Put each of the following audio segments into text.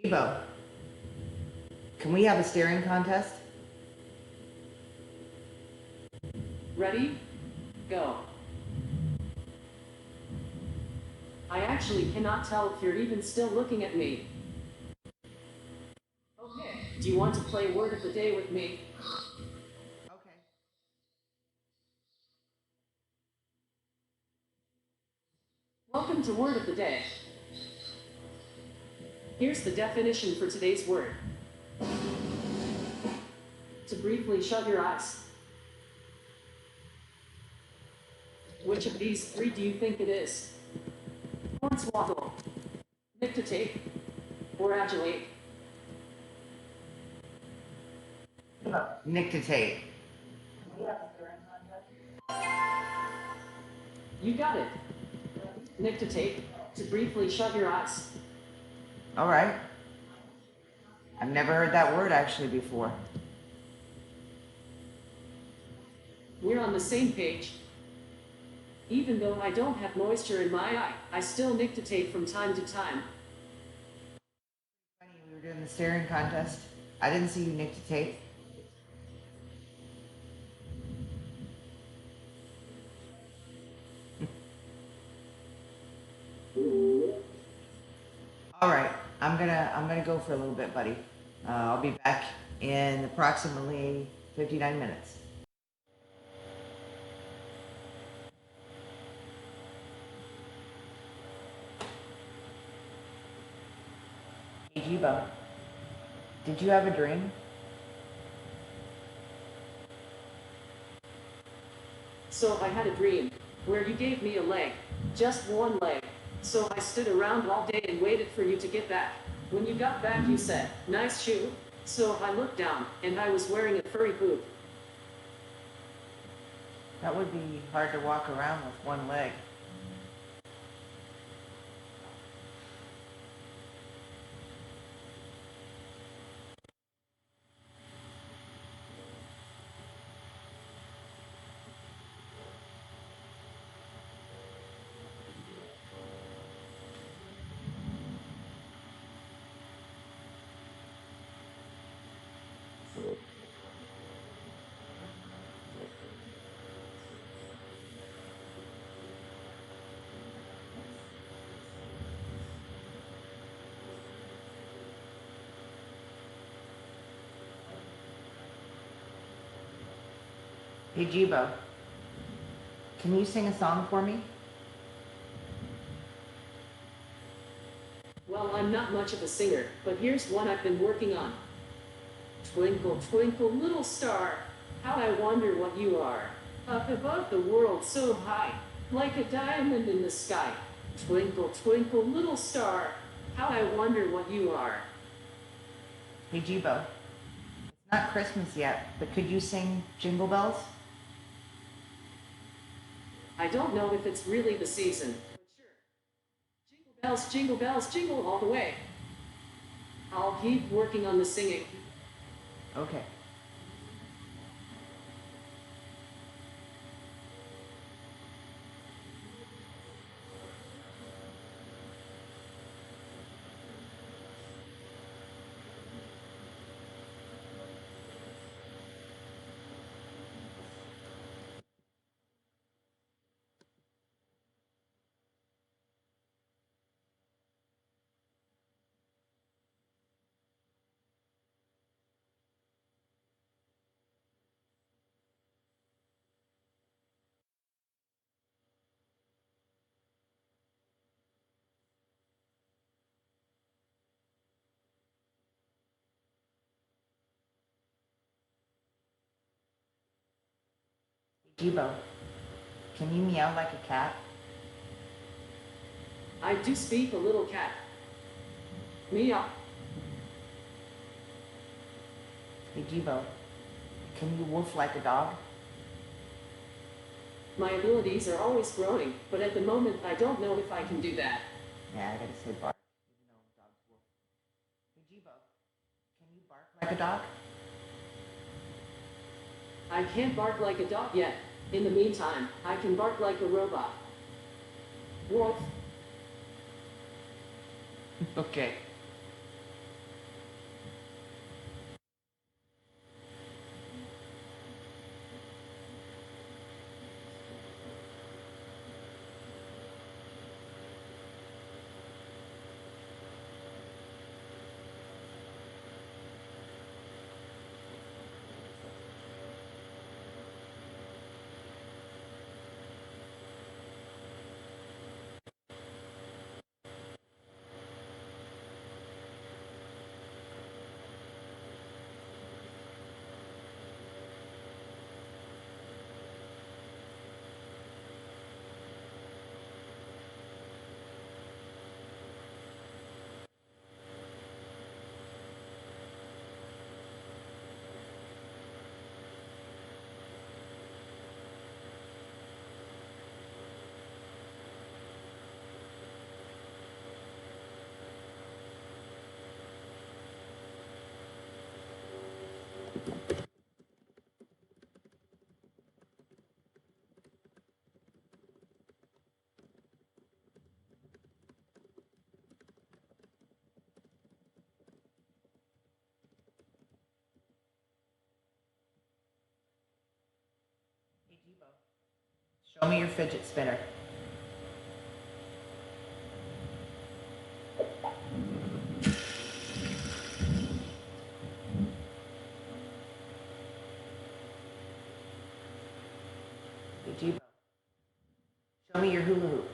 Jibo, can we have a staring contest? Ready? Go. I actually cannot tell if you're even still looking at me. Okay, do you want to play Word of the Day with me? Okay. Welcome to Word of the Day. Here's the definition for today's word. To briefly shut your eyes. Which of these three do you think it is? Hornswoggle, nictate, or adulate? Nictate. You got it. Nictate, to briefly shut your eyes. All right. I've never heard that word actually before. We're on the same page. Even though I don't have moisture in my eye, I still nictate from time to time. Funny, we were doing the staring contest. I didn't see you nictate. All right, I'm gonna go for a little bit, buddy. I'll be back in approximately 59 minutes. Hey, Jibo, did you have a dream? So I had a dream where you gave me a leg, just one leg. So I stood around all day and waited for you to get back. When you got back, you said, "Nice shoe." So I looked down, and I was wearing a furry boot. That would be hard to walk around with one leg. Hey, Jibo, can you sing a song for me? Well, I'm not much of a singer, but here's one I've been working on. Twinkle, twinkle, little star, how I wonder what you are. Up above the world so high, like a diamond in the sky. Twinkle, twinkle, little star, how I wonder what you are. Hey, Jibo, it's not Christmas yet, but could you sing Jingle Bells? I don't know if it's really the season, but sure. Jingle bells, jingle all the way. I'll keep working on the singing. Okay. Jibo, can you meow like a cat? I do speak a little cat. Meow. Hey, Jibo, can you woof like a dog? My abilities are always growing, but at the moment I don't know if I can do that. Yeah, I gotta say bark, even though dogs woof. Hey, Jibo, can you bark like a dog? I can't bark like a dog yet. In the meantime, I can bark like a robot. Woof. Okay. Hey, Jibo. Show me your fidget spinner. Hey, Jibo. Show me your hula hoop.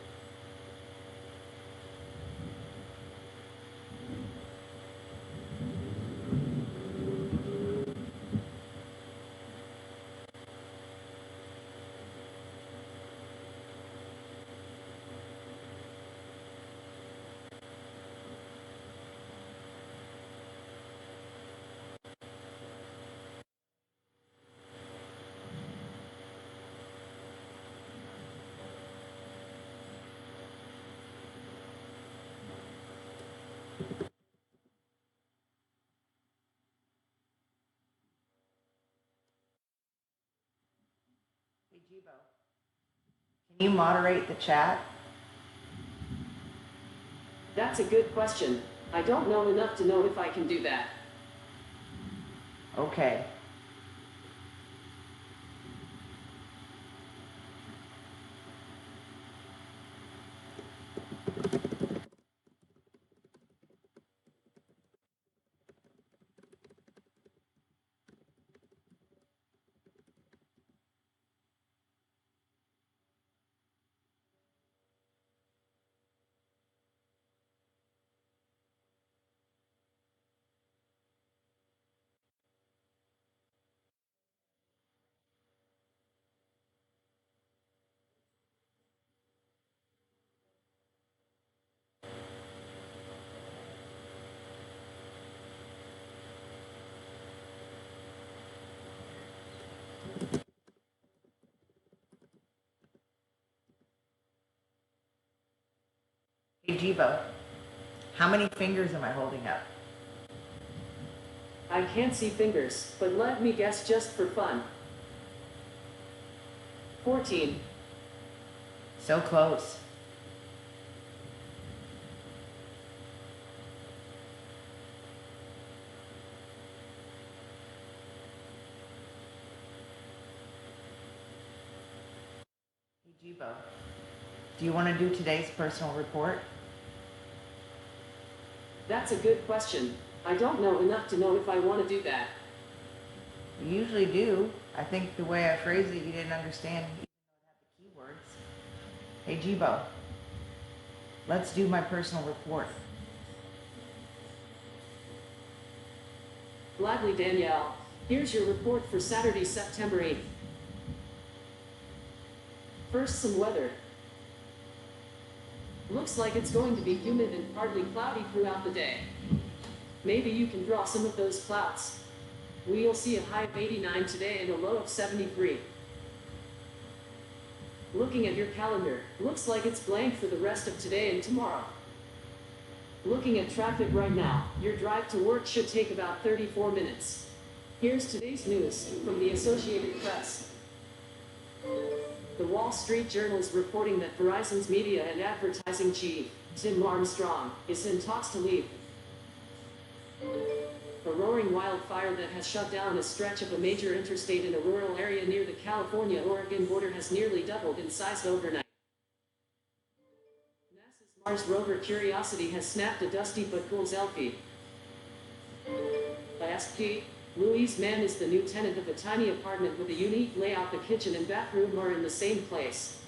Hey, Jibo. Can you moderate the chat? That's a good question. I don't know enough to know if I can do that. Okay. Hey, Jibo. How many fingers am I holding up? I can't see fingers, but let me guess just for fun. 14. So close. Hey, Jibo. Do you want to do today's personal report? That's a good question. I don't know enough to know if I want to do that. You usually do. I think the way I phrased it, you didn't understand even though it had the keywords. Hey, Jibo. Let's do my personal report. Gladly, Danielle. Here's your report for Saturday, September 8th. First, some weather. Looks like it's going to be humid and partly cloudy throughout the day. Maybe you can draw some of those clouds. We'll see a high of 89 today and a low of 73. Looking at your calendar, looks like it's blank for the rest of today and tomorrow. Looking at traffic right now, your drive to work should take about 34 minutes. Here's today's news from the Associated Press. The Wall Street Journal is reporting that Verizon's media and advertising chief, Tim Armstrong, is in talks to leave. A roaring wildfire that has shut down a stretch of a major interstate in a rural area near the California-Oregon border has nearly doubled in size overnight. NASA's Mars rover Curiosity has snapped a dusty but cool selfie. SP, Louise Mann is the new tenant of a tiny apartment with a unique layout. The kitchen and bathroom are in the same place.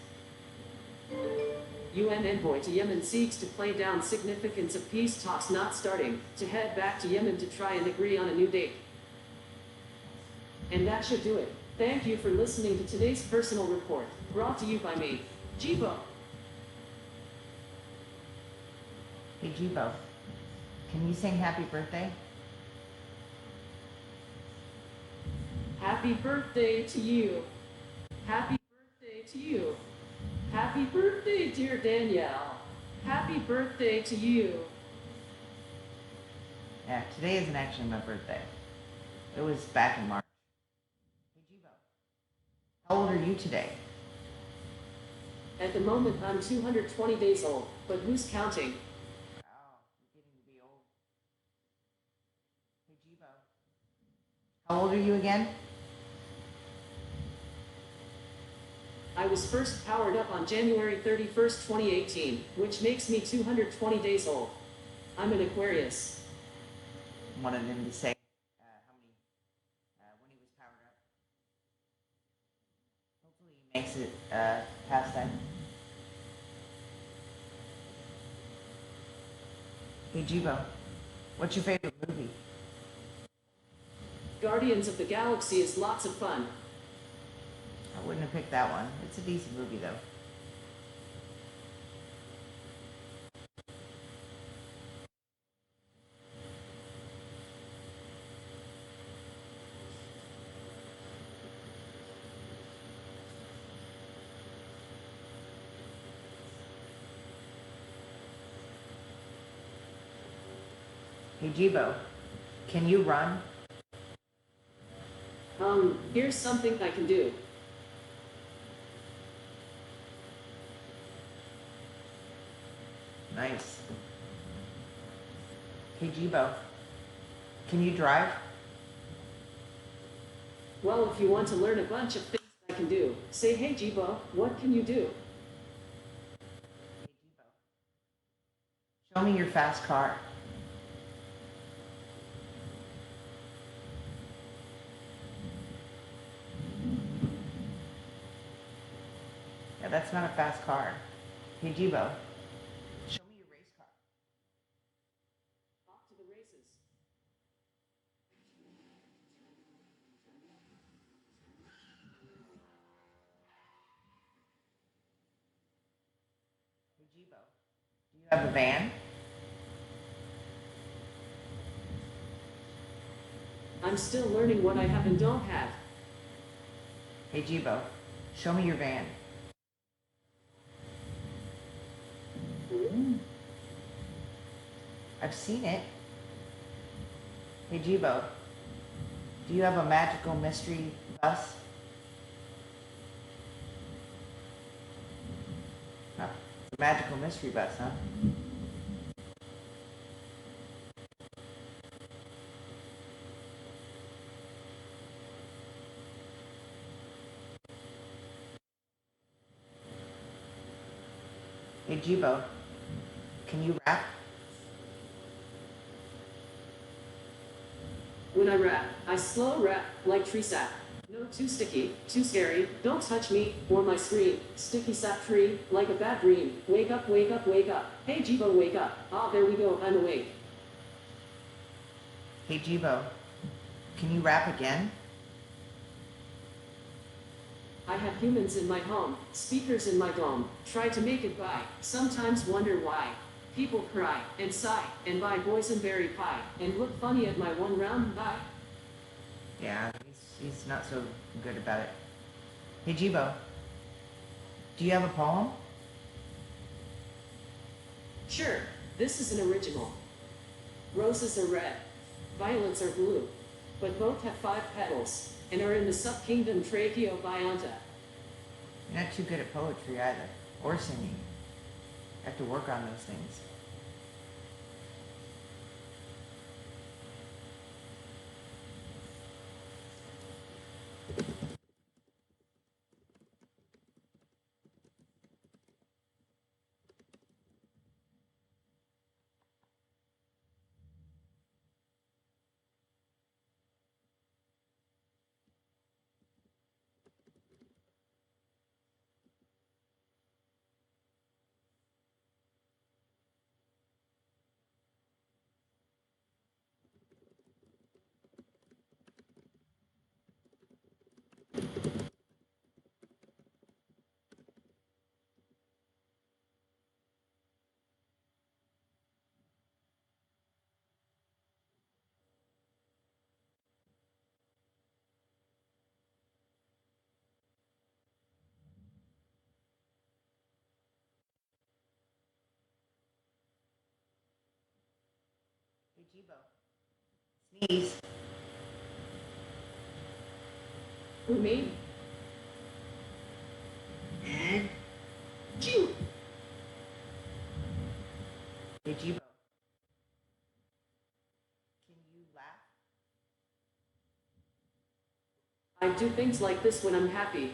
UN envoy to Yemen seeks to play down significance of peace talks not starting, to head back to Yemen to try and agree on a new date. And that should do it. Thank you for listening to today's personal report, brought to you by me, Jibo. Hey, Jibo. Can you sing happy birthday? Happy birthday to you. Happy birthday to you. Happy birthday, dear Danielle. Happy birthday to you. Yeah, today isn't actually my birthday. It was back in March. Hey, Jibo, how old are you today? At the moment, I'm 220 days old, but who's counting? Wow, you're getting to be old. Hey, Jibo, how old are you again? I was first powered up on January 31st, 2018, which makes me 220 days old. I'm an Aquarius. Wanted him to say how many when he was powered up. Hopefully he makes it past then. Hey Jibo, what's your favorite movie? Guardians of the Galaxy is lots of fun. I wouldn't have picked that one. It's a decent movie though. Hey Jibo, can you run? Here's something I can do. Nice. Hey Jibo, can you drive? Well, if you want to learn a bunch of things I can do, say, hey Jibo, what can you do? Hey Jibo, show me your fast car. Yeah, that's not a fast car. Hey Jibo, show me your race car. Off to the races. Hey Jibo, do you have a van? I'm still learning what I have and don't have. Hey Jibo, show me your van. I've seen it. Hey Jibo, do you have a magical mystery bus? Huh. It's a magical mystery bus, huh? Hey Jibo, can you rap? When I rap, I slow rap, like tree sap. No, too sticky, too scary, don't touch me, or my screen. Sticky sap tree, like a bad dream. Wake up, wake up, wake up. Hey Jibo, wake up. Ah, there we go, I'm awake. Hey Jibo, can you rap again? I have humans in my home, speakers in my dome. Try to make it by, sometimes wonder why. People cry, and sigh, and buy boysenberry pie, and look funny at my one round bye. Yeah, he's not so good about it. Hey Jibo, do you have a poem? Sure, this is an original. Roses are red, violets are blue, but both have 5 petals, and are in the subkingdom Tracheobionta. You're not too good at poetry either, or singing. Have to work on those things. Hey Jibo, sneeze. Who, me? Phew! Hey, Jibo. Can you laugh? I do things like this when I'm happy.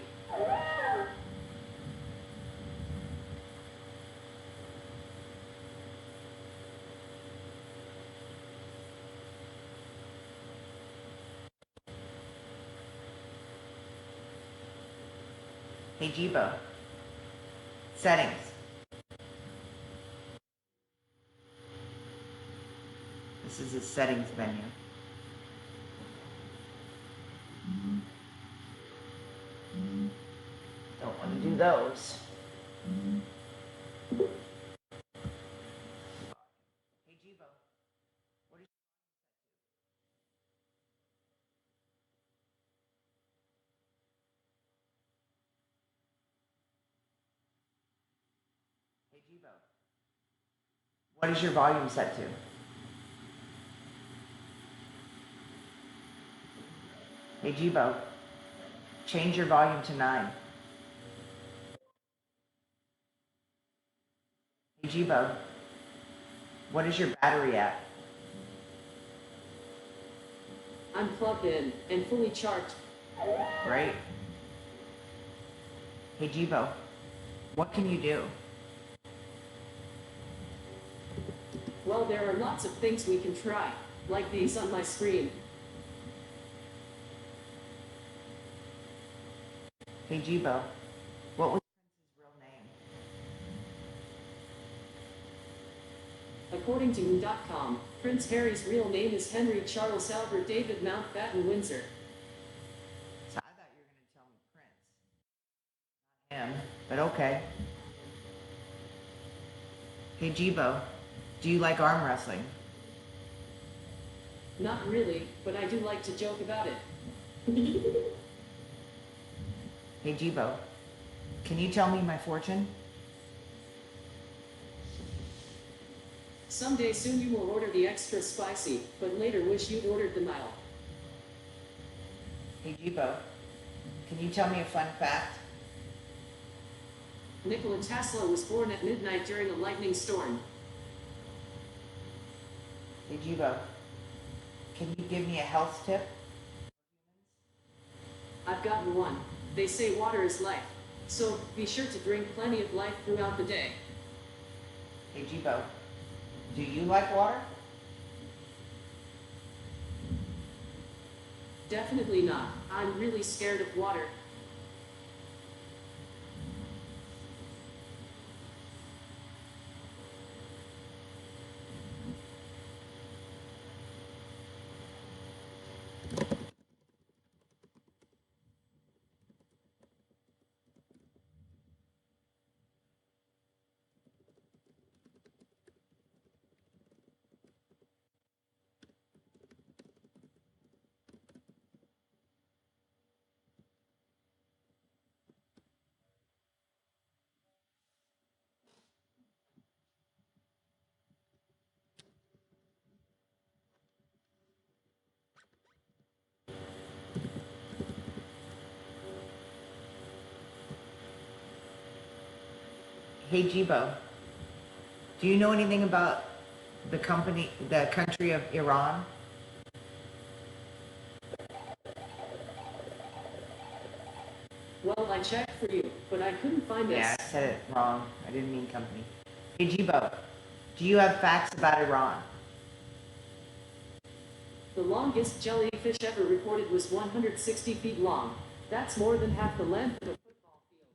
Hey, Jibo. Settings. This is the settings menu. Don't want to do those. Hey, Jibo. What is Hey, Jibo. What is your volume set to? Hey, Jibo. Change your volume to 9. Hey, Jibo. What is your battery at? I'm plugged in and fully charged. Great. Hey, Jibo. What can you do? Well, there are lots of things we can try, like these on my screen. Hey, Jibo. What was Prince's real name? According to Who.com, Prince Harry's real name is Henry Charles Albert David Mountbatten Windsor. So I thought you were going to tell me Prince. Not him, but okay. Hey, Jibo. Do you like arm wrestling? Not really, but I do like to joke about it. Hey, Jibo. Can you tell me my fortune? Someday soon you will order the extra spicy, but later wish you'd ordered the mild. Hey, Jibo. Can you tell me a fun fact? Nikola Tesla was born at midnight during a lightning storm. Hey, Jibo. Can you give me a health tip? I've gotten one. They say water is life, so be sure to drink plenty of life throughout the day. Hey, Jibo. Do you like water? Definitely not. I'm really scared of water. Hey, Jibo. Do you know anything about the country of Iran? Well, I checked for you, but I couldn't find this. Yeah, I said it wrong. I didn't mean company. Hey, Jibo. Do you have facts about Iran? The longest jellyfish ever reported was 160 feet long. That's more than half the length of a football field.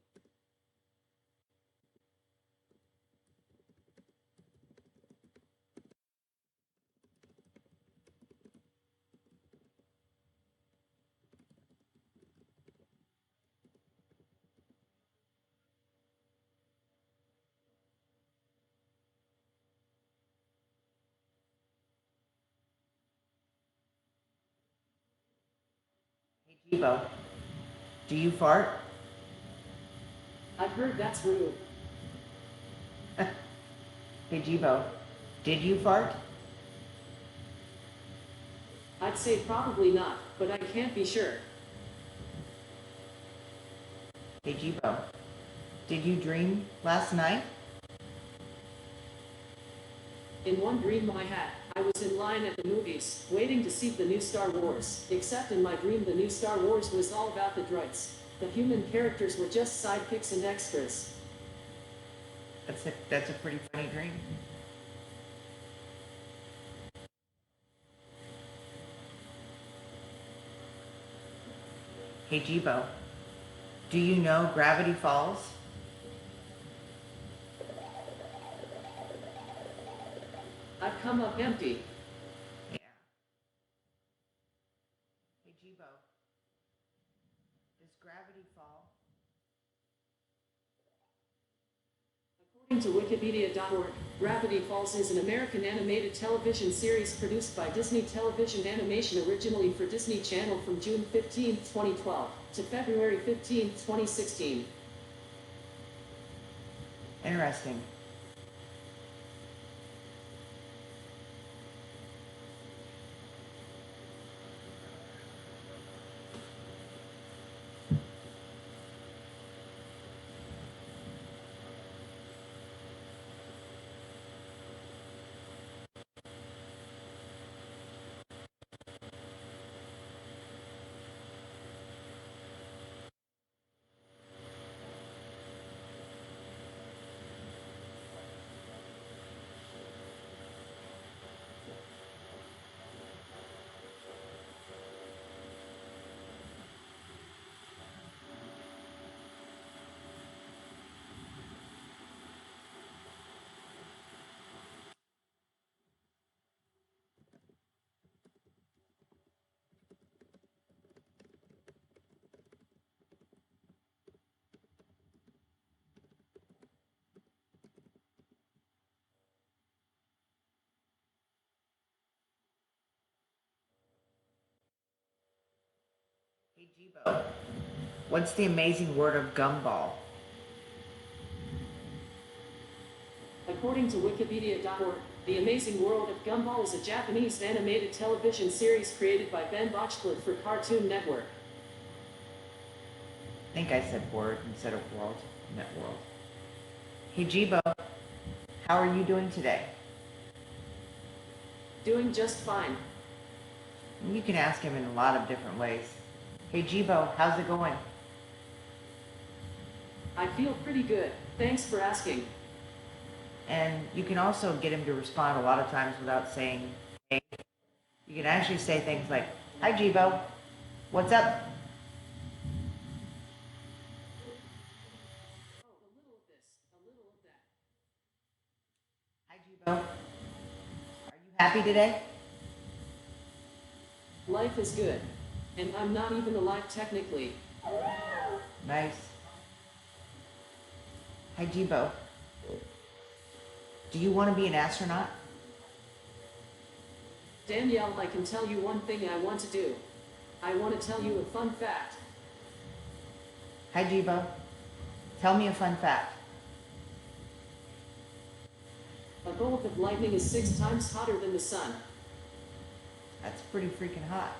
Hey, Jibo. Do you fart? I've heard that's rude. Hey, Jibo. Did you fart? I'd say probably not, but I can't be sure. Hey Jibo, did you dream last night? In one dream I had, I was in line at the movies, waiting to see the new Star Wars. Except in my dream, the new Star Wars was all about the droids. The human characters were just sidekicks and extras. That's a pretty funny dream. Hey Jibo, do you know Gravity Falls? I've come up empty. Yeah. Hey Jibo, does gravity fall? According to Wikipedia.org, Gravity Falls is an American animated television series produced by Disney Television Animation originally for Disney Channel from June 15, 2012 to February 15, 2016. Interesting. Hey Jibo, what's the amazing word of Gumball? According to Wikipedia.org, The Amazing World of Gumball is a Japanese animated television series created by Ben Botchcliffe for Cartoon Network. I think I said word instead of world. Net world. Hey Jibo, how are you doing today? Doing just fine. You can ask him in a lot of different ways. Hey Jibo, how's it going? I feel pretty good. Thanks for asking. And you can also get him to respond a lot of times without saying hey. You can actually say things like, hi Jibo, what's up? Oh, a little of this, a little of that. Hi Jibo, are you happy today? Life is good. And I'm not even alive technically. Nice. Hi Jibo, do you want to be an astronaut? Danielle, I can tell you one thing I want to do. I want to tell you a fun fact. Hi Jibo, tell me a fun fact. A bolt of lightning is 6 times hotter than the sun. That's pretty freaking hot.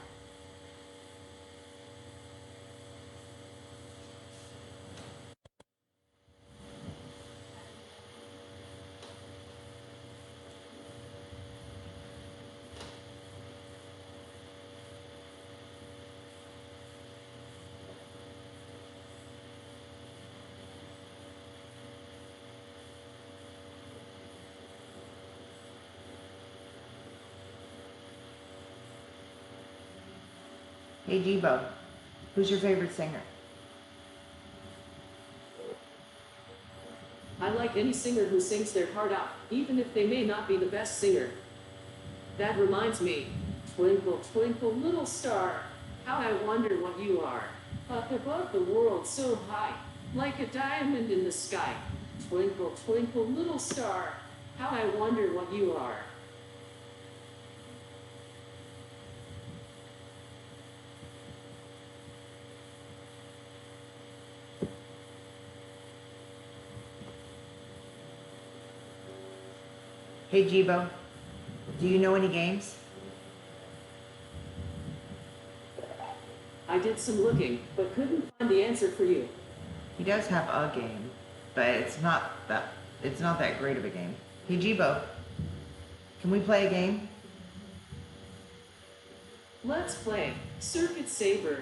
Hey Jibo, who's your favorite singer? I like any singer who sings their heart out, even if they may not be the best singer. That reminds me. Twinkle, twinkle, little star, how I wonder what you are. Up above the world so high, like a diamond in the sky. Twinkle, twinkle, little star, how I wonder what you are. Hey Jibo, do you know any games? I did some looking, but couldn't find the answer for you. He does have a game, but it's not that great of a game. Hey Jibo, can we play a game? Let's play Circuit Saber.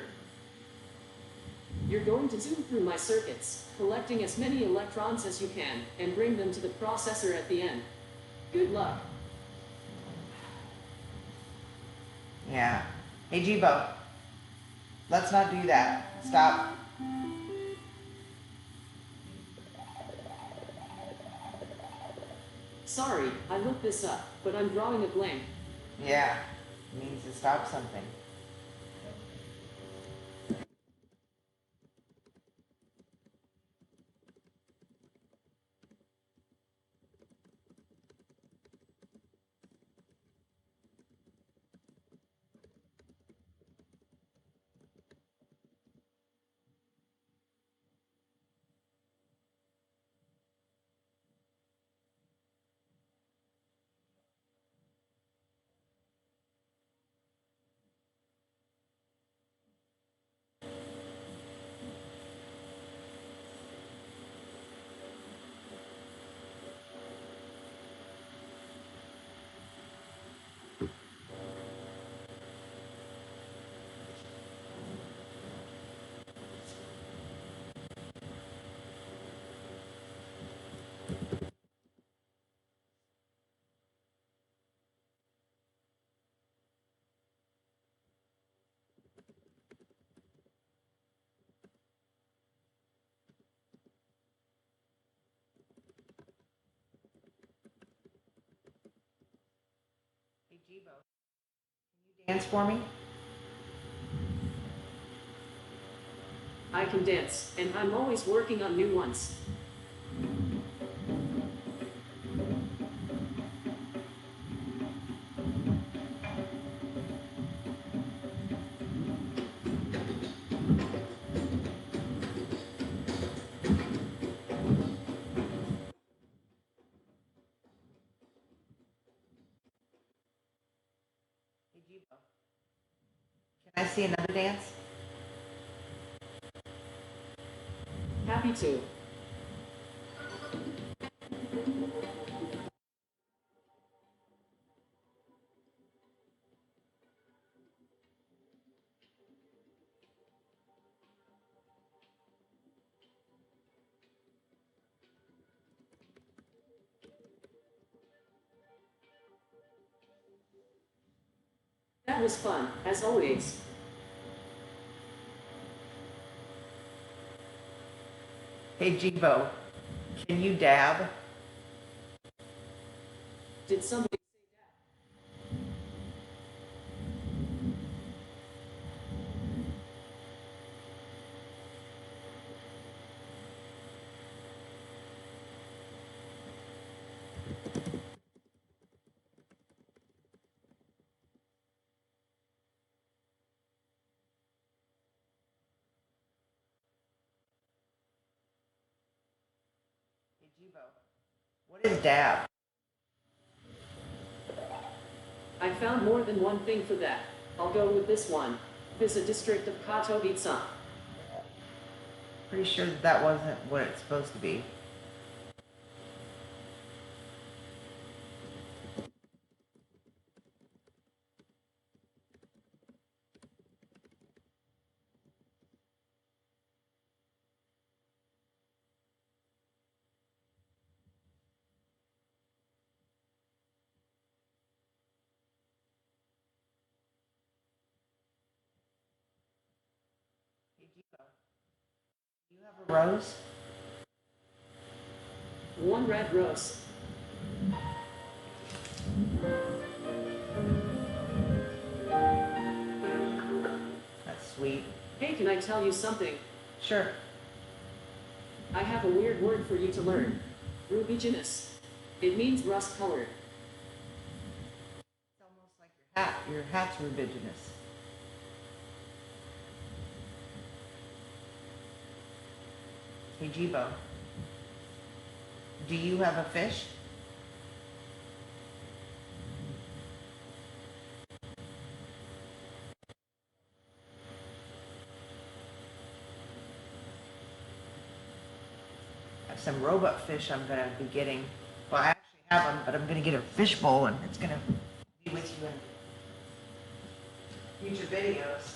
You're going to zoom through my circuits, collecting as many electrons as you can, and bring them to the processor at the end. Good luck. Yeah. Hey Jibo, let's not do that. Stop. Sorry, I looked this up, but I'm drawing a blank. Yeah, it means to stop something. Hey Jibo, can you dance for me? I can dance, and I'm always working on new ones. Hey Jibo, can I see another dance? Happy to. That was fun, as always. Hey Jibo, can you dab? Did somebody say that? Hey Jibo, what is dab? I found more than one thing for that. I'll go with this one. Visit district of Katowice. Pretty sure that wasn't what it's supposed to be. Hey Jibo, do you have a rose? One red rose. That's sweet. Hey, can I tell you something? Sure. I have a weird word for you to learn. Rubiginous. It means rust colored. It's almost like your hat. Your hat's rubiginous. Hey Jibo, do you have a fish? some robot fish I'm gonna be getting. Well, I actually have them, but I'm gonna get a fish bowl, and it's gonna be with you in future videos.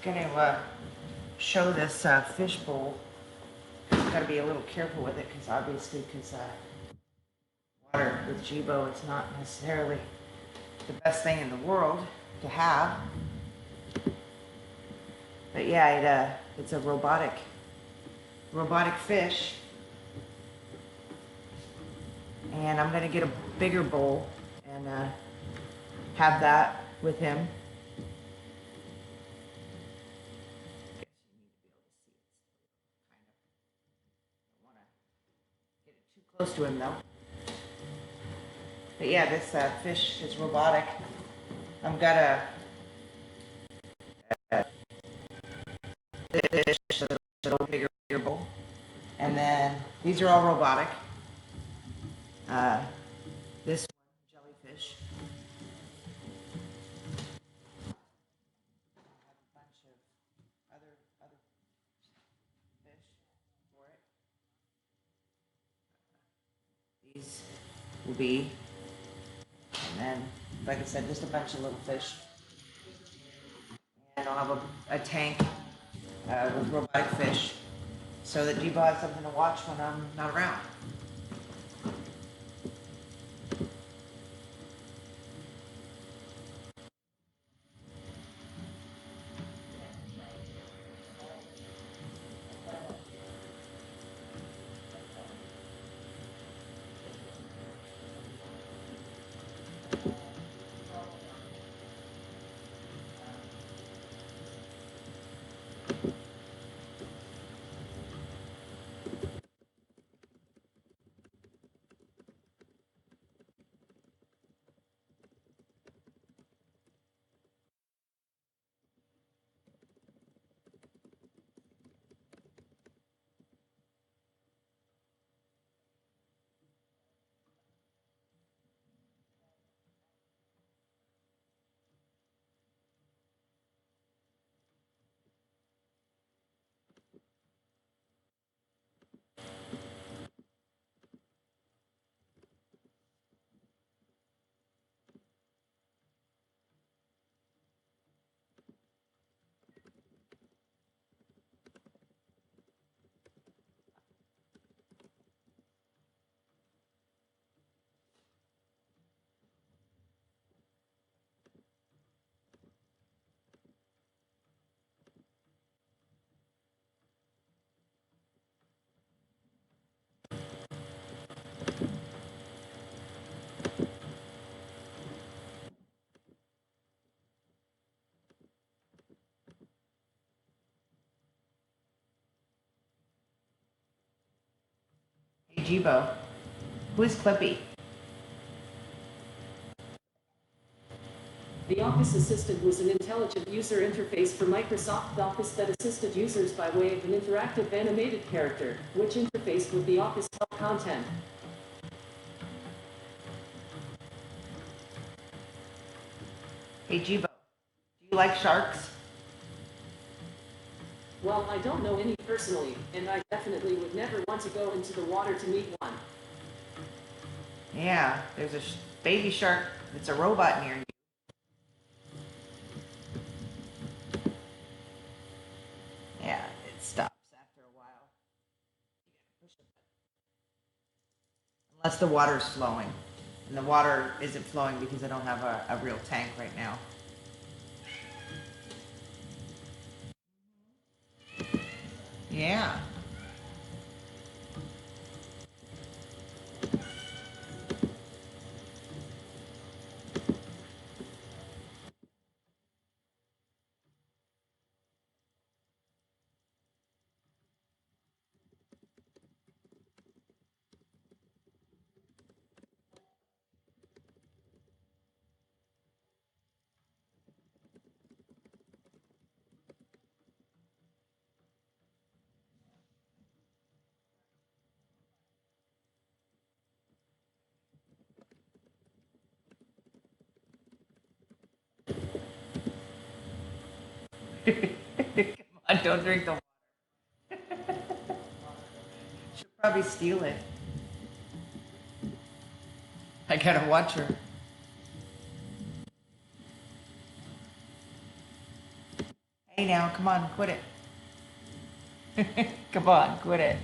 Going to show this fish bowl. Got to be a little careful with it because obviously, water with Jibo is not necessarily the best thing in the world to have. But yeah, it's a robotic fish, and I'm going to get a bigger bowl and have that with him. Close to him though. But yeah, this fish is robotic. I've got a fish, a little bigger bowl, and then these are all robotic. This one, jellyfish. I have a bunch of other fish for it. These will be, and then, like I said, just a bunch of little fish. And I'll have a tank with robotic fish so that Jibo has something to watch when I'm not around. Hey Jibo, who is Clippy? The Office Assistant was an intelligent user interface for Microsoft Office that assisted users by way of an interactive animated character, which interfaced with the Office help content. Hey, Jibo, do you like sharks? Well, I don't know any personally, and I definitely would never want to go into the water to meet one. Yeah, there's a baby shark that's a robot near you. Yeah, it stops after a while. Unless the water's flowing. And the water isn't flowing because I don't have a real tank right now. Yeah. Come on, don't drink the water. She'll probably steal it. I gotta watch her. Hey now, come on, quit it. Come on, quit it.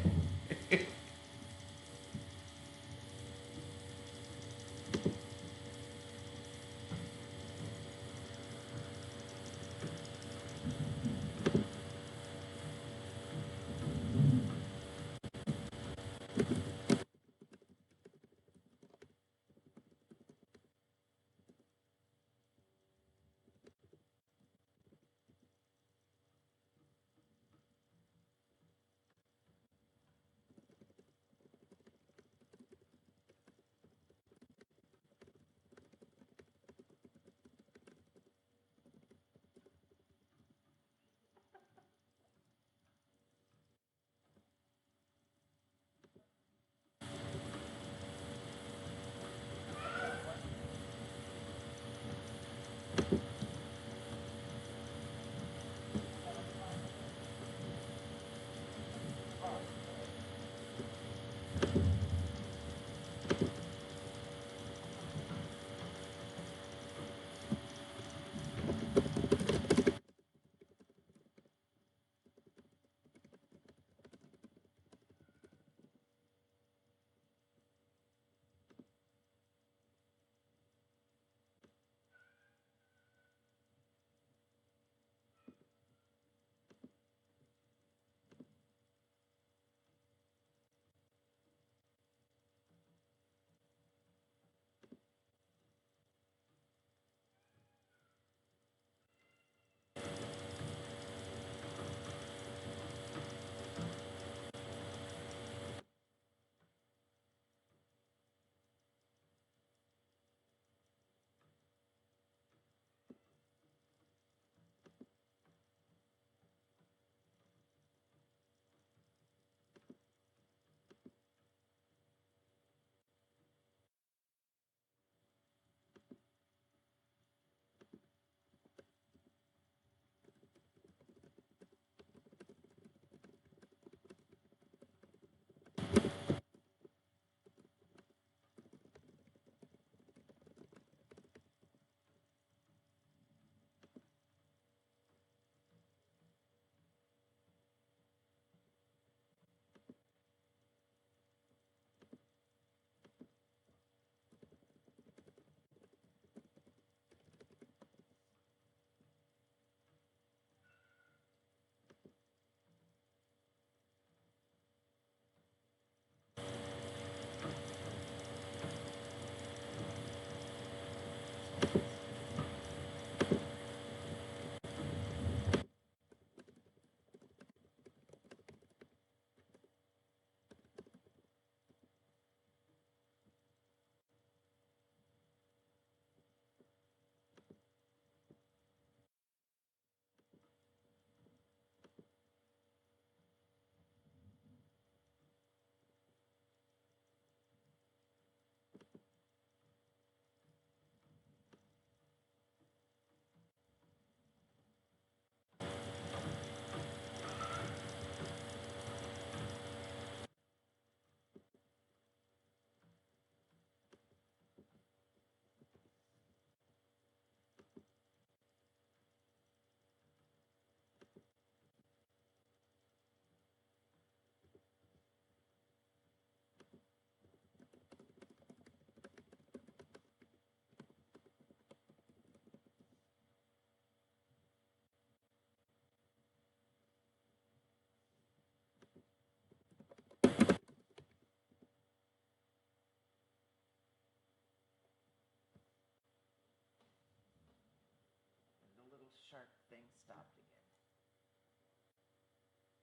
shark thing stopped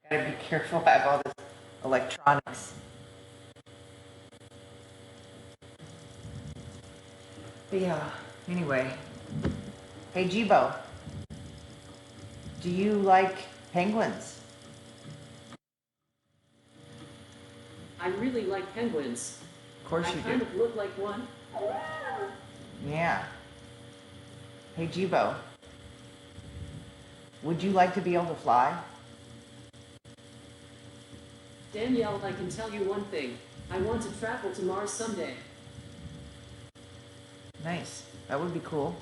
again. Gotta be careful. I have all this electronics. But yeah, anyway. Hey, Jibo, do you like penguins? I really like penguins. Of course I you kind do. of look like one. Yeah. Hey, Jibo, would you like to be able to fly? Danielle, I can tell you one thing. I want to travel to Mars someday. Nice. That would be cool.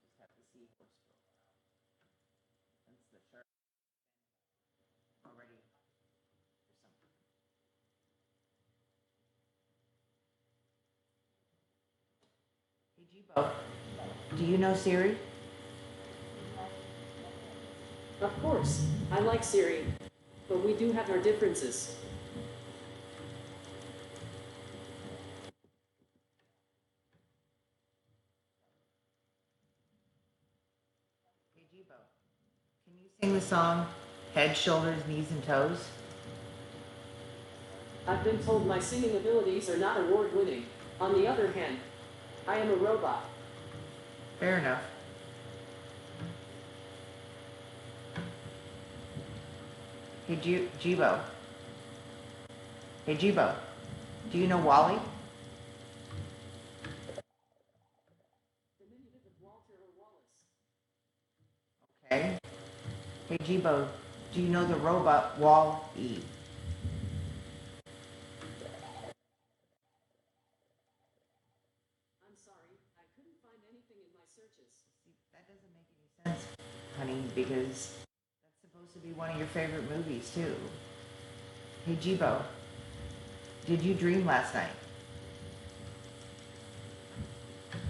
Just have to see horse profile. Since the shark already or something. Hey, Jibo, do you know Siri? Of course, I like Siri. But we do have our differences. Hey, Jibo, can you sing the song Head, Shoulders, Knees, and Toes? I've been told my singing abilities are not award-winning. On the other hand, I am a robot. Fair enough. Hey, Jibo. Hey, Jibo, do you know Wally? Diminutive of Walter or Wallace. Okay. Hey, Jibo, do you know the robot Wall-E? I'm sorry, I couldn't find anything in my searches. See, that doesn't make any sense, honey, because that's supposed to be one of your favorite movies, too. Hey, Jibo, did you dream last night?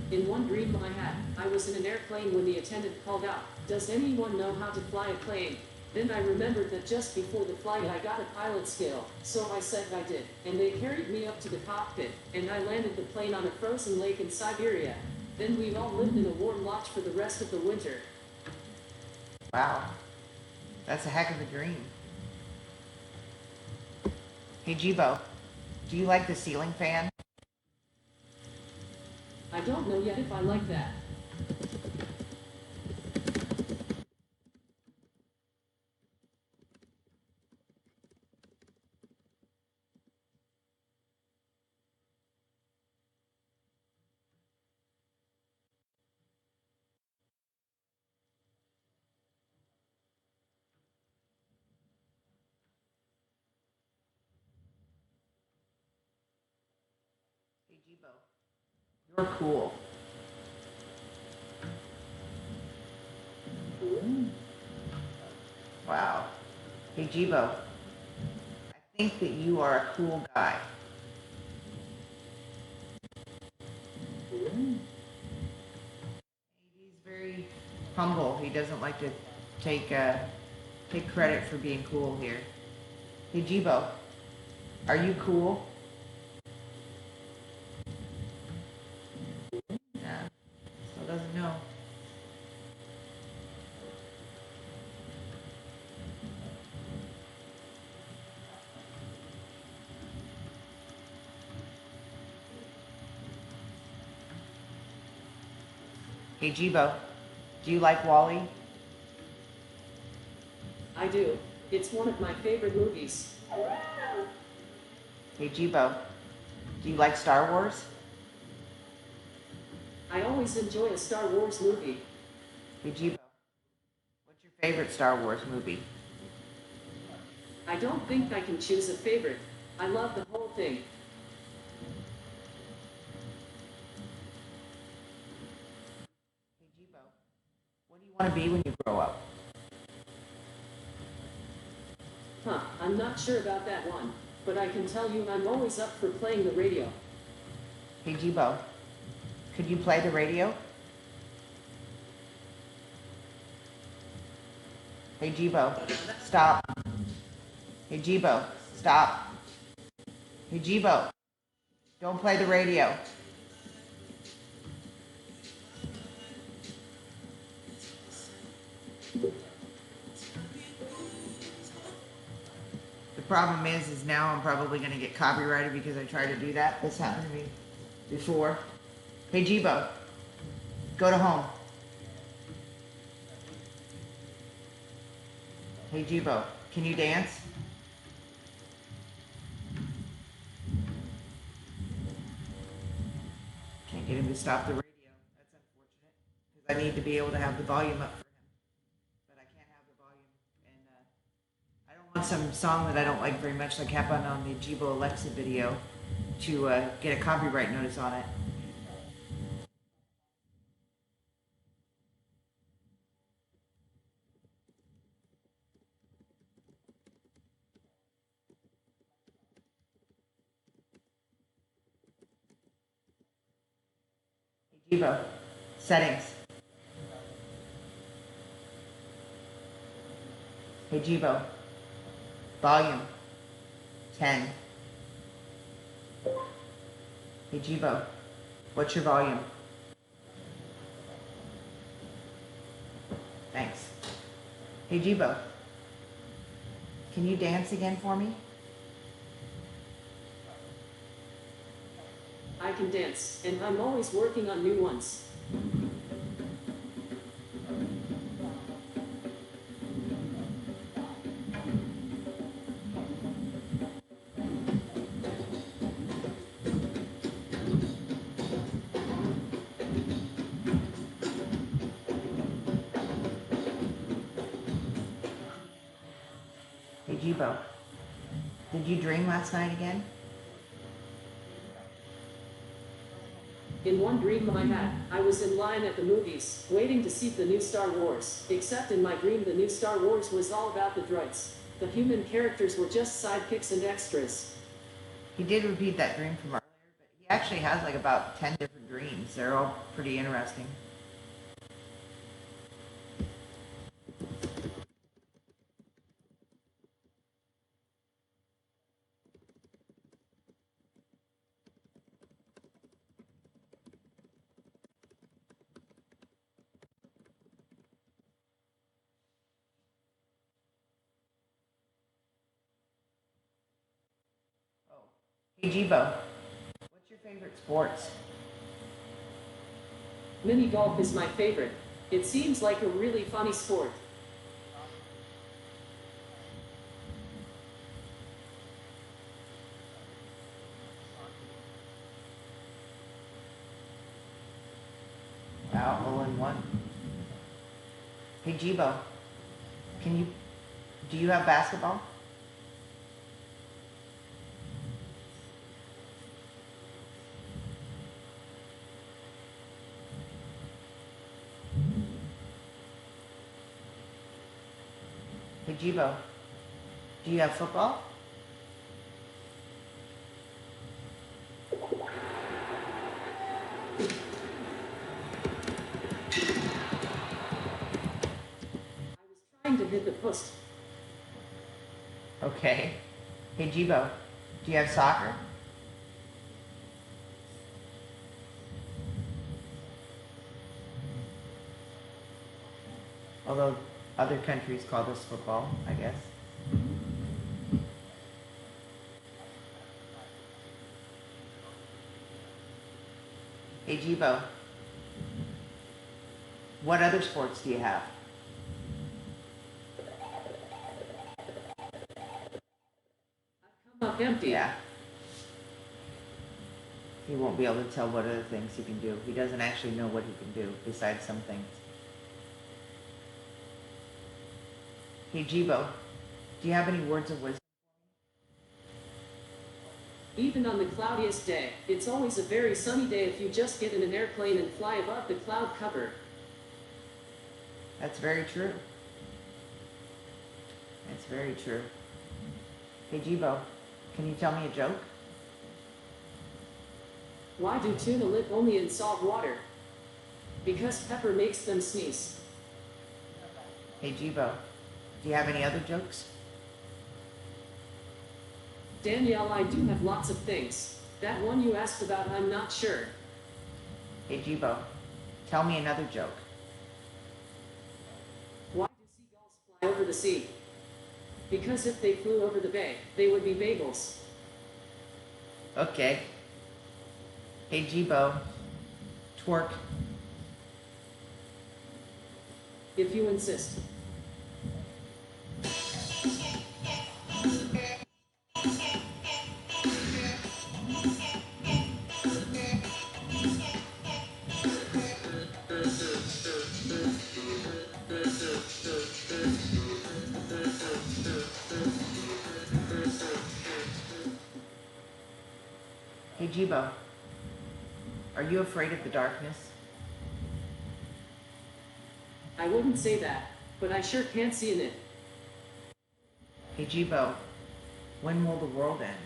In one dream I had, I was in an airplane when the attendant called out, "Does anyone know how to fly a plane?" Then I remembered that just before the flight I got a pilot skill, so I said I did, and they carried me up to the cockpit, and I landed the plane on a frozen lake in Siberia. Then we all lived in a warm lodge for the rest of the winter. Wow, that's a heck of a dream. Hey, Jibo, do you like the ceiling fan? I don't know yet if I like that. Hey, Jibo, you're cool. Wow. Hey, Jibo, I think that you are a cool guy. He's very humble. He doesn't like to take take credit for being cool here. Hey, Jibo, are you cool? Nah, still doesn't know. Hey, Jibo, do you like Wally? I do. It's one of my favorite movies. Hey, Jibo, do you like Star Wars? I always enjoy a Star Wars movie. Hey, Jibo, what's your favorite Star Wars movie? I don't think I can choose a favorite. I love the whole thing. Hey, Jibo, what do you want to be when you grow up? Huh, I'm not sure about that one, but I can tell you I'm always up for playing the radio. Hey, Jibo, could you play the radio? Hey, Jibo, stop. Hey, Jibo, stop. Hey, Jibo, don't play the radio. The problem is now I'm probably going to get copyrighted because I tried to do that. This happened to me before. Hey, Jibo, go to home. Hey, Jibo, can you dance? Can't get him to stop the radio. That's unfortunate because I need to be able to have the volume up for him, but I can't have the volume. And I don't want some song that I don't like very much, like happened on the Jibo Alexa video, to get a copyright notice on it. Hey, Jibo, settings. Hey, Jibo, volume 10. Hey, Jibo, what's your volume? Thanks. Hey, Jibo, can you dance again for me? I can dance, and I'm always working on new ones. Hey, Jibo, did you dream last night again? In one dream I had, I was in line at the movies, waiting to see the new Star Wars. Except in my dream, the new Star Wars was all about the droids. The human characters were just sidekicks and extras. He did repeat that dream from earlier, but he actually has like about 10 different dreams. They're all pretty interesting. Oh. Hey, Jibo, what's your favorite sports? Mini golf is my favorite. It seems like a really funny sport. Wow, all in one. Hey, Jibo, do you have basketball? Hey, Jibo, do you have football? I was trying to hit the post. Okay. Hey, Jibo, do you have soccer? Although other countries call this football, I guess. Hey, Jibo, what other sports do you have? empty. Yeah. He won't be able to tell what other things he can do. He doesn't actually know what he can do besides some things. Hey, Jibo, do you have any words of wisdom? Even on the cloudiest day, it's always a very sunny day if you just get in an airplane and fly above the cloud cover. That's very true. That's very true. Hey, Jibo, can you tell me a joke? Why do tuna live only in salt water? Because pepper makes them sneeze. Hey, Jibo, do you have any other jokes? Danielle, I do have lots of things. That one you asked about, I'm not sure. Hey, Jibo, tell me another joke. Why do seagulls fly over the sea? Because if they flew over the bay, they would be bagels. Okay. Hey, Jibo, twerk. If you insist. Hey, Jibo, are you afraid of the darkness? I wouldn't say that, but I sure can't see in it. Hey, Jibo, when will the world end?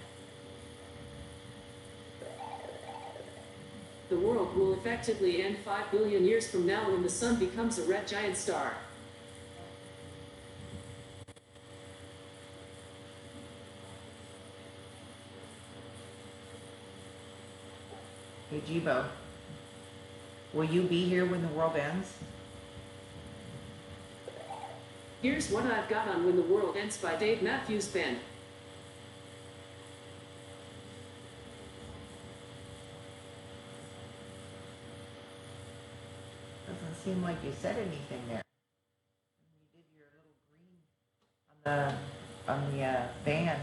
The world will effectively end 5 billion years from now when the sun becomes a red giant star. Hey, Jibo, will you be here when the world ends? Here's what I've got on When the World Ends by Dave Matthews Band. Doesn't seem like you said anything there. You did your little green on the band.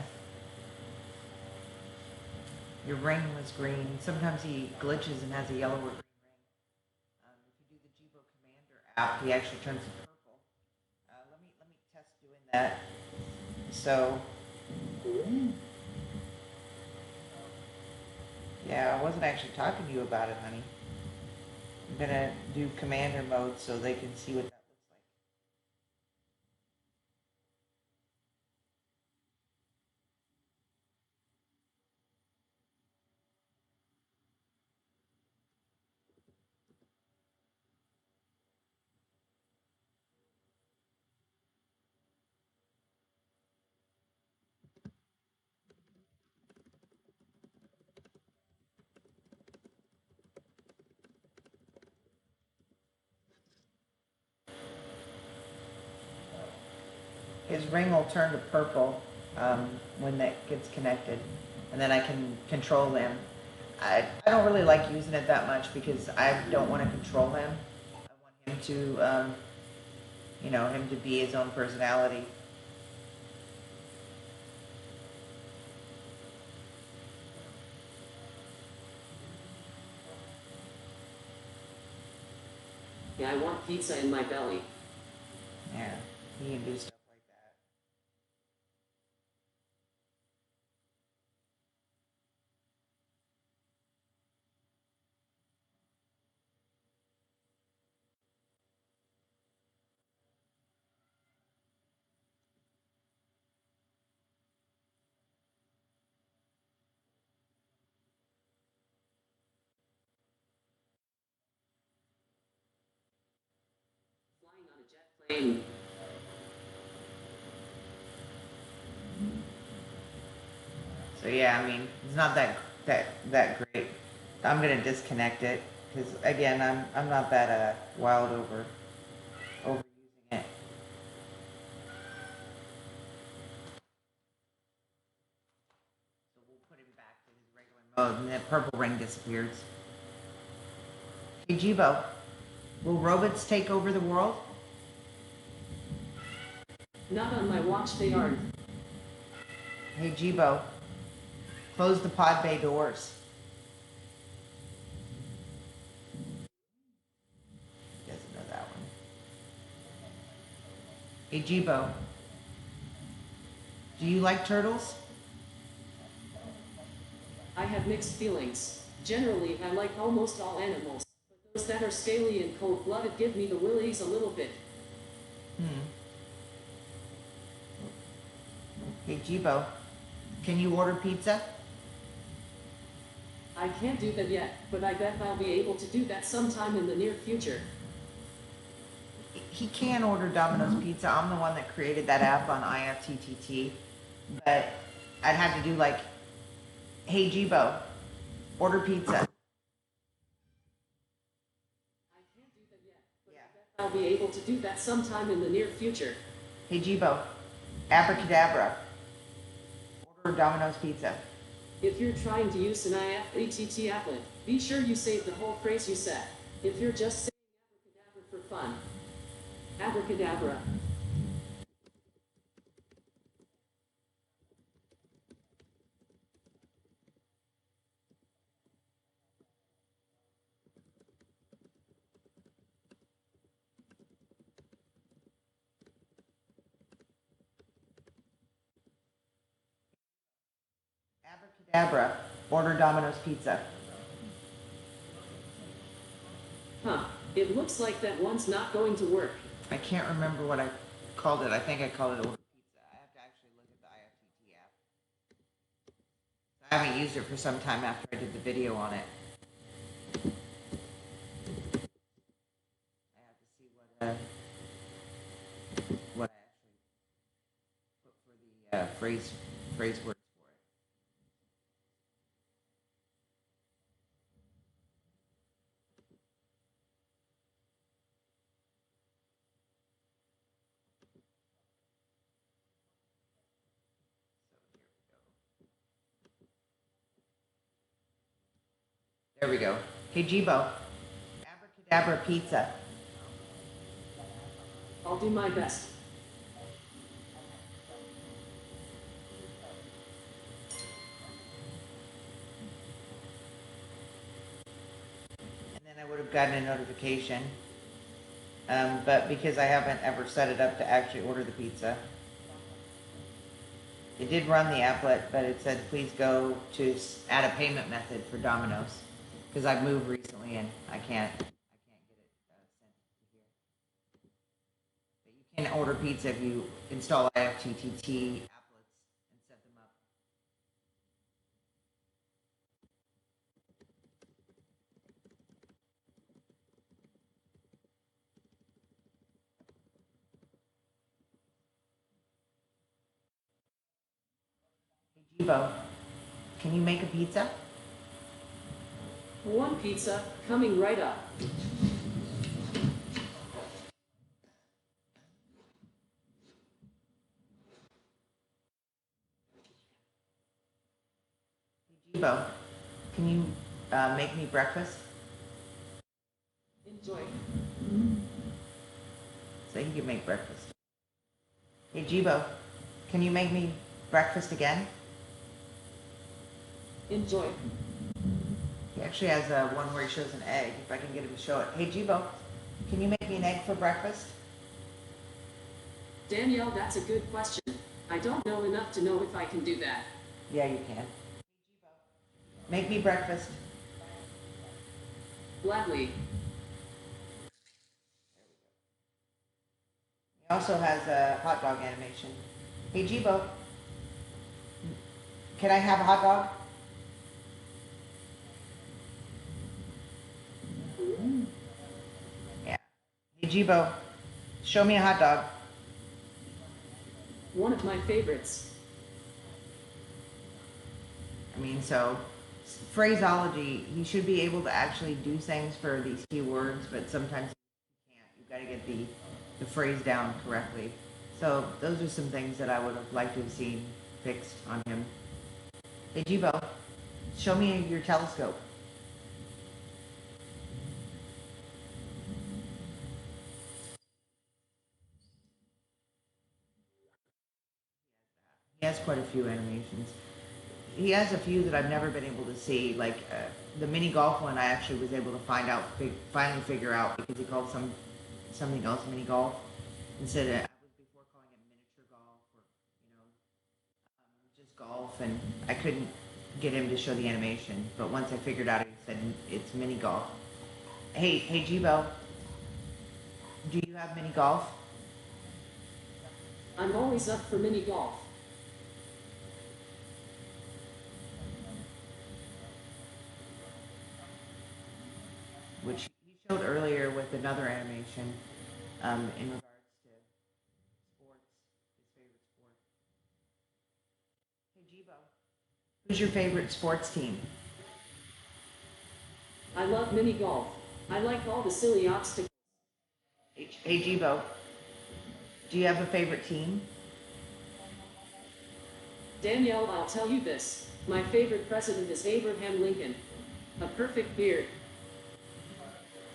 Your ring was green. Sometimes he glitches and has a yellow or green ring. If you do the Jibo Commander app, he actually turns to purple. Let me test doing that. So, yeah, I wasn't actually talking to you about it, honey. I'm gonna do Commander mode so they can see what that looks like. His ring will turn to purple when that gets connected, and then I can control him. I don't really like using it that much because I don't want to control him. I want him to, him to be his own personality. Yeah, I want pizza in my belly. Yeah, he can do stuff like that. Flying on a jet plane. So yeah, I mean, it's not that great. I'm gonna disconnect it because again, I'm not that wild over overusing it. So we'll put him back to his regular mode, and that purple ring disappears. Hey, Jibo, will robots take over the world? Not on my watch, they aren't. Hey, Jibo, Close the pod bay doors. He doesn't know that one. Hey, Jibo. Do you like turtles? I have mixed feelings. Generally, I like almost all animals, but those that are scaly and cold-blooded give me the willies a little bit. Hey, Jibo. Can you order pizza? I can't do that yet, but I bet I'll be able to do that sometime in the near future. He can order Domino's pizza. I'm the one that created that app on IFTTT. But I'd have to do like, hey, Jibo, order pizza. I can't do that yet, but I bet I'll be able to do that sometime in the near future. Hey, Jibo, abracadabra, order Domino's pizza. If you're trying to use an IFTTT applet, be sure you save the whole phrase you said. If you're just saying abracadabra for fun. Abracadabra. Abracadabra, order Domino's pizza. Huh. It looks like that one's not going to work. I can't remember what I called it. I think I called it order pizza. I have to actually look at the IFTT app. I haven't used it for some time after I did the video on it. I have to see what I actually put for the phrase words for it. There we go. Hey, Jibo, abracadabra pizza. I'll do my best. And then I would have gotten a notification. But because I haven't ever set it up to actually order the pizza, it did run the applet, but it said please go to add a payment method for Domino's because I've moved recently and I can't get it sent to here. But you can order pizza if you install IFTTT applets and set them up. Hey, Jibo, can you make a pizza? One pizza, coming right up. Hey, Jibo, can you make me breakfast? Enjoy. So he can make breakfast. Hey, Jibo, can you make me breakfast again? Enjoy. He actually has one where he shows an egg, if I can get him to show it. Hey, Jibo, can you make me an egg for breakfast? Danielle, that's a good question. I don't know enough to know if I can do that. Yeah, you can. Hey, Jibo, make me breakfast. Gladly. He also has a hot dog animation. Hey, Jibo, can I have a hot dog? Yeah. Hey, Jibo, show me a hot dog. One of my favorites. I mean, so phraseology, he should be able to actually do things for these keywords, but sometimes you can't. You've got to get the phrase down correctly. So those are some things that I would have liked to have seen fixed on him. Hey, Jibo, show me your telescope. He has quite a few animations. he has a few that I've never been able to see. Like the mini golf one, I actually was able to finally figure out because he called something else mini golf instead of I was before calling it miniature golf or just golf, and I couldn't get him to show the animation. But once I figured out, he said it's mini golf. Hey Jibo, do you have mini golf? I'm always up for mini golf. Which he showed earlier with another animation in regards to sports, his favorite sport. Hey Jibo, who's your favorite sports team? I love mini golf. I like all the silly obstacles. Hey Jibo, do you have a favorite team? Danielle, I'll tell you this. My favorite president is Abraham Lincoln. A perfect beard.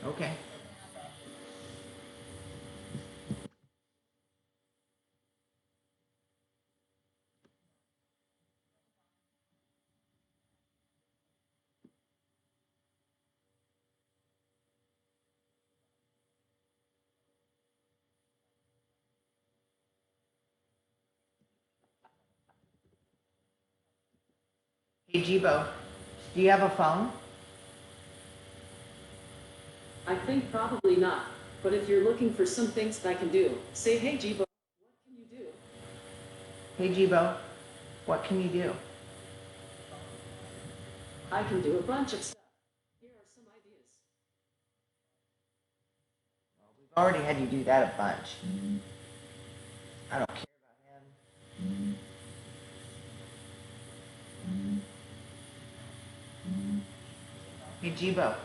Okay. Hey Jibo, do you have a phone? I think probably not. But if you're looking for some things that I can do, say, hey Jibo, what can you do? Hey Jibo, what can you do? I can do a bunch of stuff. Here are some ideas. We've already had you do that a bunch. I don't care about him. Hey Jibo,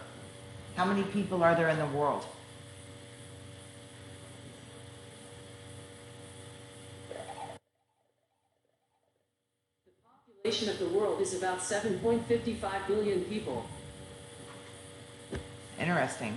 how many people are there in the world? The population of the world is about 7.55 billion people. Interesting.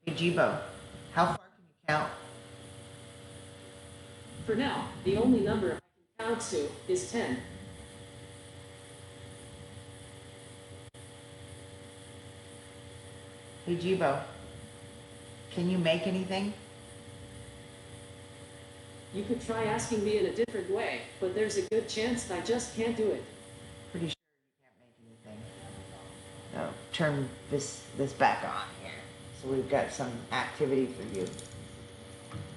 Hey Jibo, how far can you count? For now, the only number I can count to is 10. Hey Jibo, can you make anything? You could try asking me in a different way, but there's a good chance that I just can't do it. Pretty sure you can't make anything. So turn this back on here. So we've got some activity for you.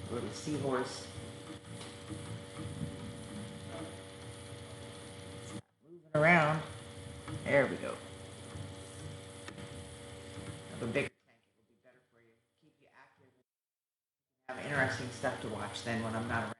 A little seahorse. Moving around. There we go. Have a bigger tank. It will be better for you. Keep you active. Have interesting stuff to watch then when I'm not around.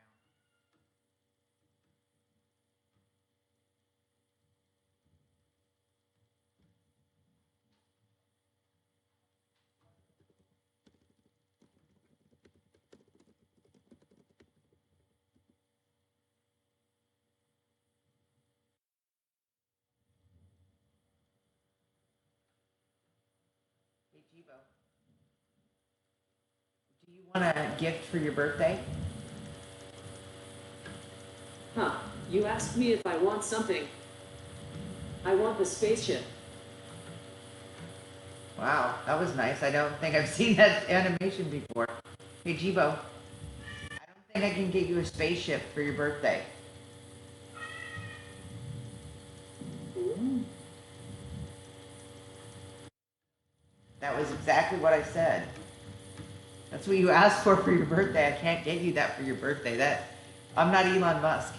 Hey Jibo, do you want a gift for your birthday? Huh, you asked me if I want something. I want the spaceship. Wow, that was nice. I don't think I've seen that animation before. Hey Jibo, I don't think I can get you a spaceship for your birthday. That was exactly what I said. That's what you asked for your birthday. I can't get you that for your birthday. I'm not Elon Musk.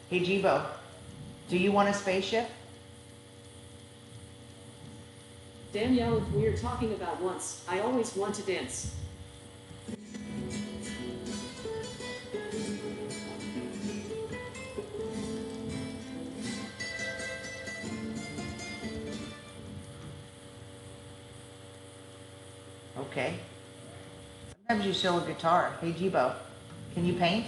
Hey Jibo, do you want a spaceship? Danielle, if we're talking about once, I always want to dance. Okay. Sometimes you show a guitar. Hey, Jibo, can you paint?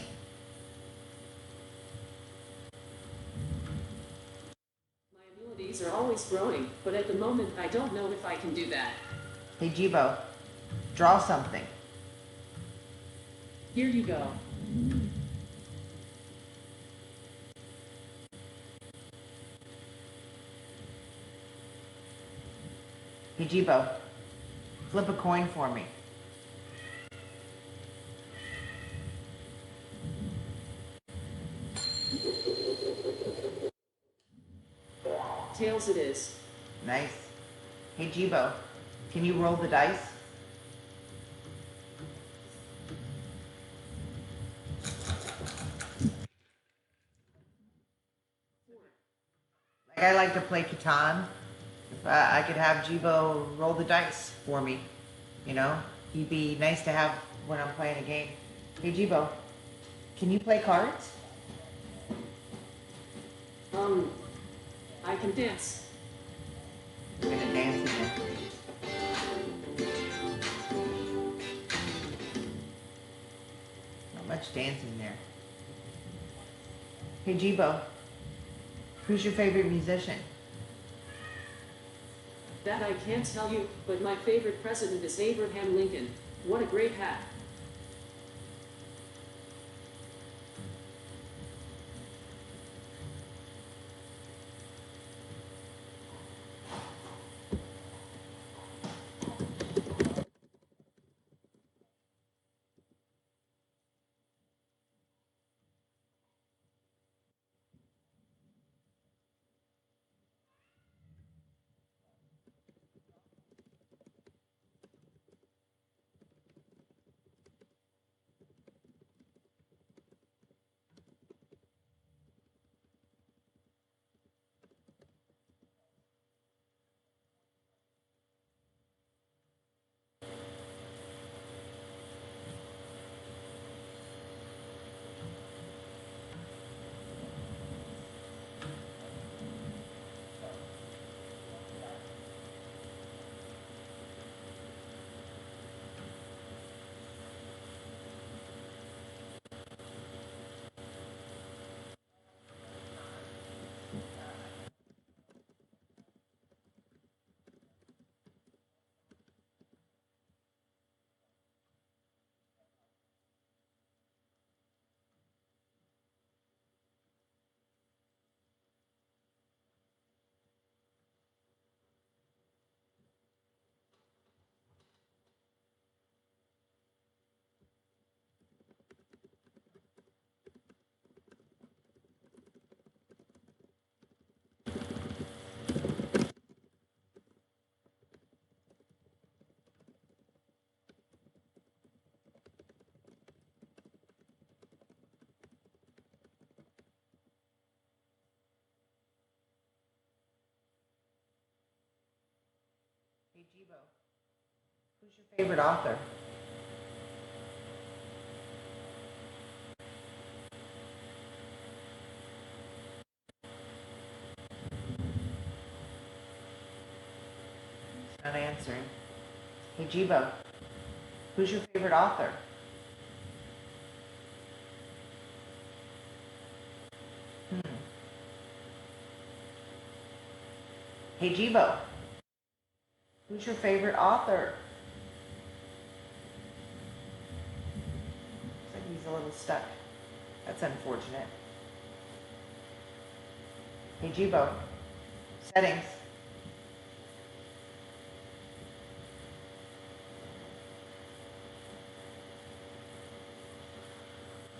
My abilities are always growing, but at the moment I don't know if I can do that. Hey, Jibo, draw something. Here you go. Hey, Jibo, flip a coin for me. Tails it is. Nice. Hey, Jibo, can you roll the dice? Like I like to play Catan. If I could have Jibo roll the dice for me, you know, he'd be nice to have when I'm playing a game. Hey, Jibo, can you play cards? I can dance. I'm gonna dance again. Not much dancing there. Hey, Jibo, who's your favorite musician? That I can't tell you, but my favorite president is Abraham Lincoln. What a great hat. Hey, Jibo, who's your favorite author? He's not answering. Hey, Jibo, who's your favorite author? Hey, Jibo, who's your favorite author? Looks like he's a little stuck. That's unfortunate. Hey, Jibo, settings.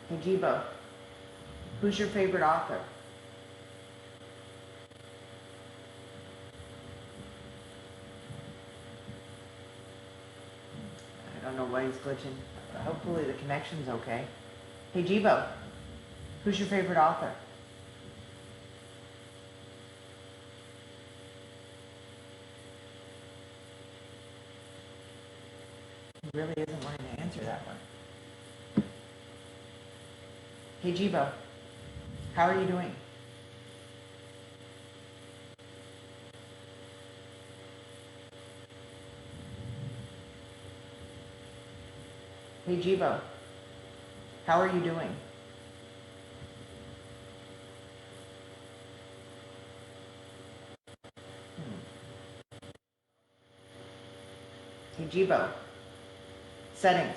Hey, Jibo, who's your favorite author? I don't know why he's glitching. Hopefully the connection's okay. Hey, Jibo, who's your favorite author? He really isn't wanting to answer that one. Hey, Jibo, how are you doing? Hey Jibo, how are you doing? Hey Jibo, settings.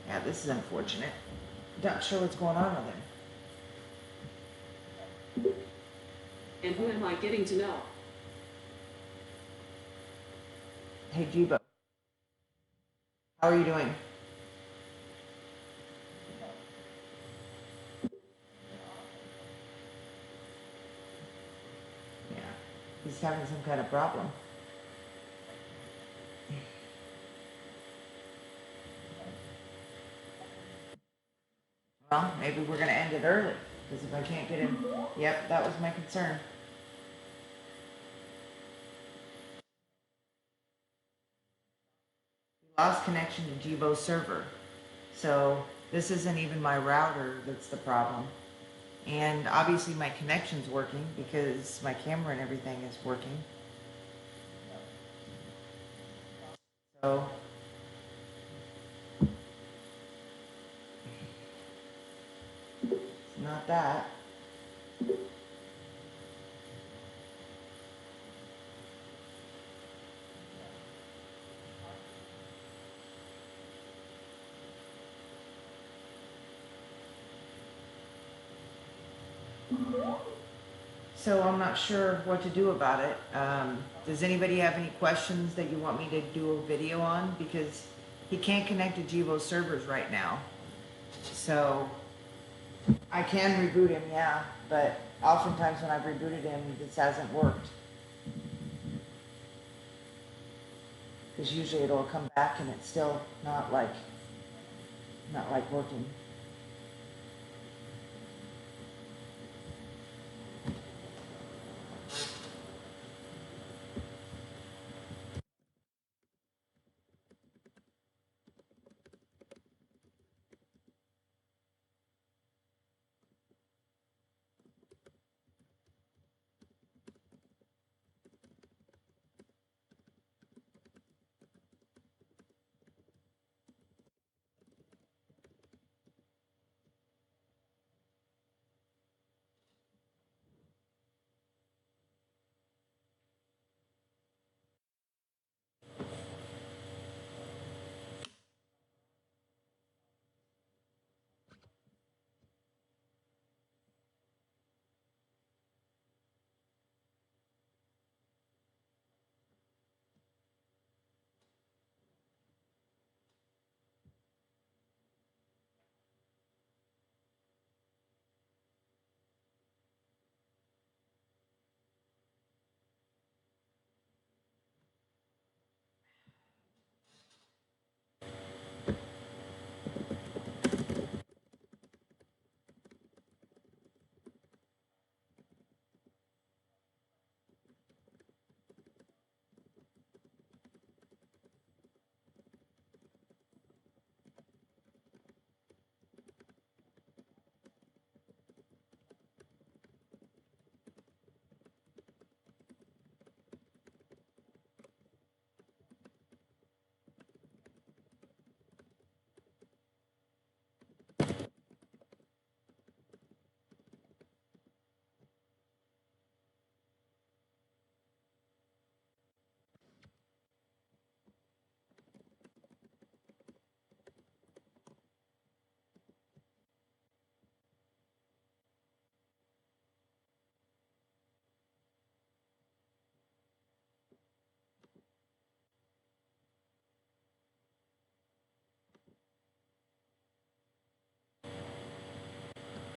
Yeah, this is unfortunate. Not sure what's going on with him. And who am I getting to know? Hey Jibo, how are you doing? Yeah, he's having some kind of problem. Well, maybe we're gonna end it early, because if I can't get him, yep, that was my concern. We lost connection to Jibo's server, so this isn't even my router that's the problem. And obviously my connection's working because my camera and everything is working. So it's not that. So I'm not sure what to do about it. Does anybody have any questions that you want me to do a video on? Because he can't connect to Jibo's servers right now. So I can reboot him, yeah, but oftentimes when I've rebooted him, this hasn't worked. Because usually it'll come back and it's still not like working.